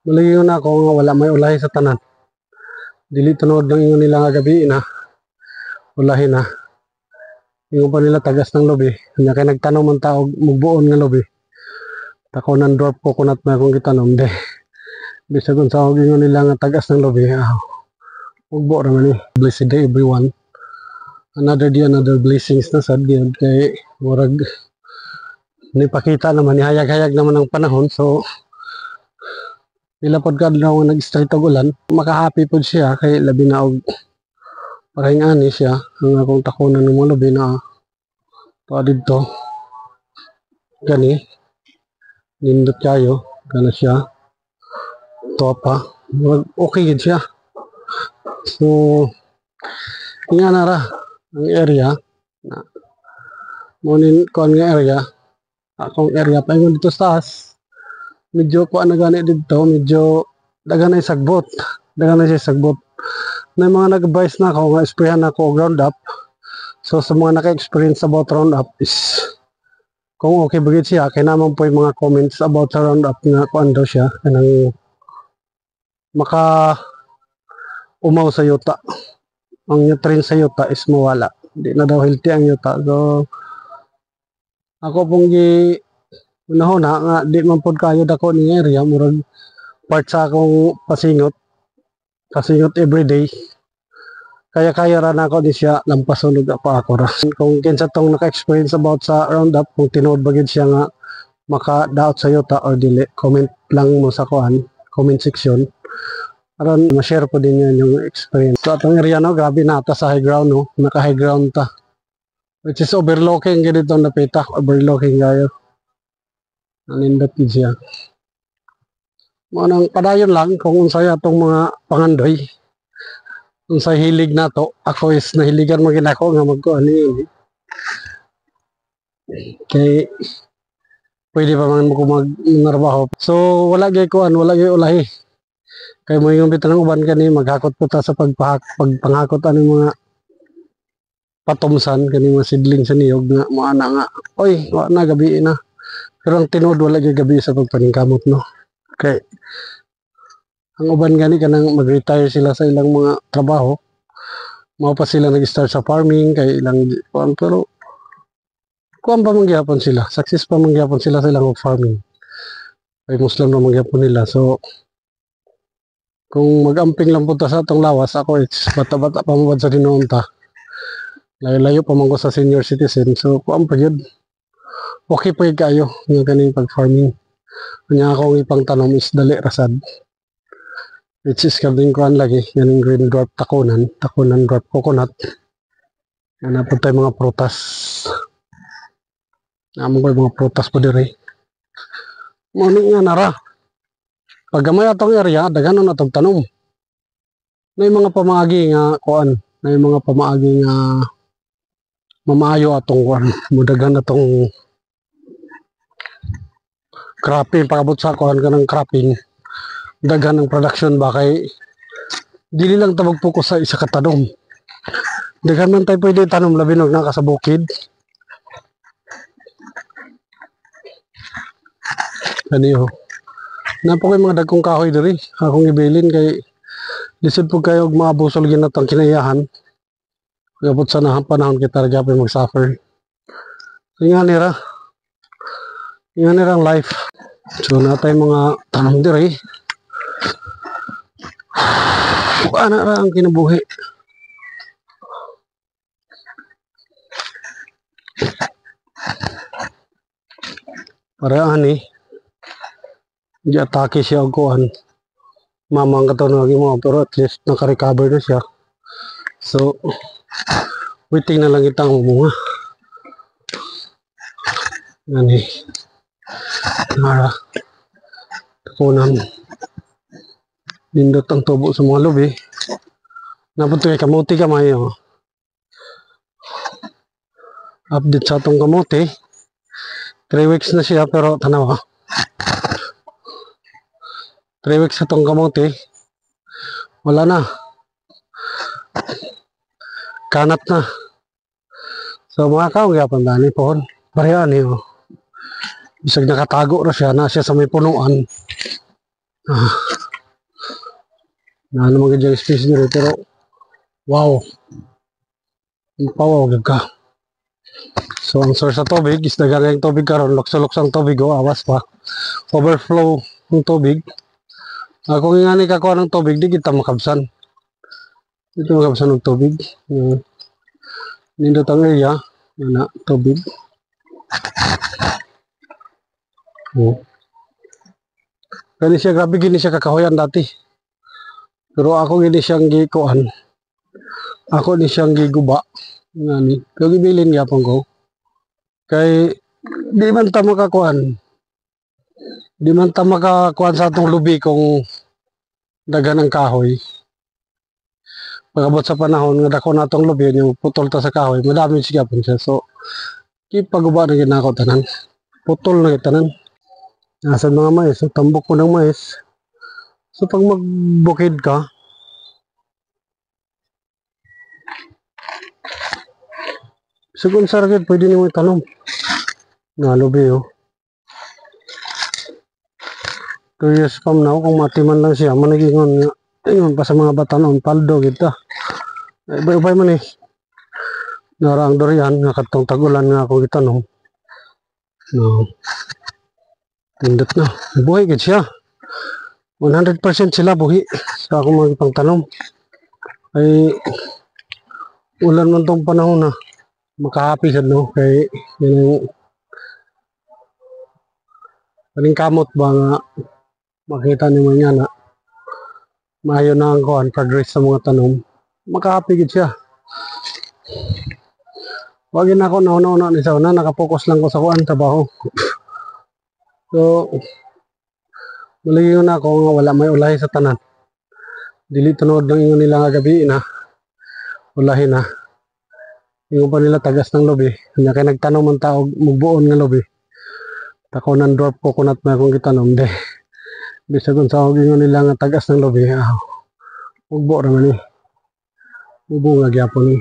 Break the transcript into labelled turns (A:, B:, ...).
A: Malingon na ako nga wala may ulahi sa tanan. Dili tunod ng ingon nila nga gabi na. Ulahi na. Ingon pa nila tagas ng lobi. Kanya kay nagtanong man tao mugbuon nga lobi. Takonan dwarf coconut na akong gitanom. De. Bisa kung sa ingon nila nga tagas ng lobi. Mugbo raman eh. Blessed day everyone. Another day, another blessings na sad gyud kay murag nipakita naman, nihayag-hayag naman ang panahon. So nila pod kadlaw nga nag-start og ulan, makahappy pod siya kay labi na og parang ani siya ang akong takonan ng mga labi na to didto gani nindot kayo kana siya to pa okay gid siya. So nga nara ang area na munin kon nga area akong area pa ingon dito sa taas medyo kuan na gani dito, medyo dagan na sagbot. Dagan na siya sagbot. May mga nag-advise na ako nga sprayan ako og Roundup. So sa mga naka-experience about Roundup is kung okay bagid siya, kay naman po yung mga comments about sa Roundup nga kuan daw siya kanang maka umaw sa yuta. Ang nutrients sa yuta is mawala. Hindi na daw healthy ang yuta. So ako pong una nga di man pod kayo dako ning area murag part sa akong pasingot everyday kaya ra na ako di siya lampason pa ako ra kung kinsa tong naka-experience about sa Roundup kung tinuod ba gid siya nga maka-daot sa yuta or dili comment lang mo sa comment section aron ma-share po din yung experience. So atong area no grabe na ta sa high ground no naka high ground ta which is overlooking gid itong napita overlooking kayo. Nanindot yun siya. Manang padayon lang kung unsay atong mga pangandoy. Unsay hilig nato. Ako is nahiligan mo ginako nga magkuan ni. Kay pwede pa man ko magtrabaho. So wala gyud kuan, wala gyud ulahi. Kay mo yung bitan ng uban kani maghakot po ta sa pagpanghakot ani mga patumsan kani mga sidling sa niyog nga moana nga. Oy, wa na gabi na. Pero ang tinuod wala gyud gabi sa pagpaningkamot no. Okay. Ang uban gani kanang mag-retire sila sa ilang mga trabaho. Mao pa sila nag-start sa farming kay ilang kuan pero kuan pa mangyapon sila. Success pa mangyapon sila sa ilang farming. Kay Muslim na mangyapon nila. So kung mag-amping lang punta sa atong lawas ako it's bata-bata pa mo sa dinunta. Layo-layo pa man ko sa senior citizen. So kuan pa gyud. Okay po yung kayo nga kaning pag-farming. Kanya akong ipang tanom is dali rasad. Which is kaming kuhan lagi. Yaning green dwarf takunan dwarf coconut. Yan na po tayo mga prutas. Naman ko yung mga prutas po diri. Morning nga nara. Pag gamay atong area, daghanon atong tanom. May mga pamaagi nga kuhan. May mga pamaagi nga mamaayo atong kuhan. Mudagan atong cropping, pakabot sa kuhan ka ng cropping daghan ng production ba kay dili lang tabag focus sa isa ka tanom daghan man tayo pwede tanom labi nog naka sa bukid kaniyo napo kay mga dagkong kahoy diri akong ibilin kay lisod po kayo og maabusol ginatang kinayahan gabot sa panahon kita ra mag-suffer ingan nirang life. So natay mga tanong diri. Ana ra ang kinabuhi. Para ani di atake siya og kuan. Mamang katon lagi mo pero at least naka-recover na siya. So waiting na lang itang bunga. Ani Mara takunan nindot ang tubo sa mga lubi napunto kay kamote kamay update sa atong kamote 3 weeks na siya pero tanaw 3 weeks sa atong kamote wala na kanat na so mga kaugyapan dani pohon pareha ni bisag nakatago na siya sa may punuan Ah, na naman ka dyan space dito pero wow, pawaw ka. So ang source sa tubig is dagang yung tubig karon, lukso-lukso ang tubig awas pa. Overflow ng tubig. Kung nga ni kakuha ng tubig, di kita makabsan. Dito makabsan ng tubig. Nindot ang area, na tubig. Gani siya, grabe gini siya kakahuyan dati. Pero ako gini siyang gikuan. Ako ni siyang giguba. Ngani, kaya gibilin yapon ko. Kay di man ta makakuan. Di man ta makakuan sa atong lubi kung dagan ang kahoy. Pagabot sa panahon nga dako natong lubi yung putol ta sa kahoy, madami siya pun siya. So paguba na ginako tanan. Putol na tanan. Nasa mga mais, so tambok ko ng mais. So pag magbukid ka, so kung saragid pwede nimo itanom. Na lubi 2 years from now, kung matiman lang siya, managingon nga, ingon pa sa mga bata noon, paldo kita. Iba-ibay man nara ang durian, nga katong tagulan nga ako itanom. No. Tindot na. Buhay gid siya. 100% sila buhi sa akong mga pangtanom. Ay, ulan man tong panahon na makahapi sad no, kay yun yung kamot ba nga makita ni mo niya na maayo na ang kuhan progress sa mga tanom, makahapigid siya. Wag na ako nauna ni sa una, nakapokus lang ko sa kuhan trabaho. So maliyo na ako nga wala may ulahi sa tanan. Dili tunod ng ingon nila nga gabi na ulahi na. Ingon pa nila tagas ng lobi, nya kay nagtanom man tao mugbuon nga lobi. Takonan dwarf coconut na akong gitanom de. Bisag kung sa ingon nila nga tagas ng lobi, mugbo ra man ni. Mubunga gyapon ni.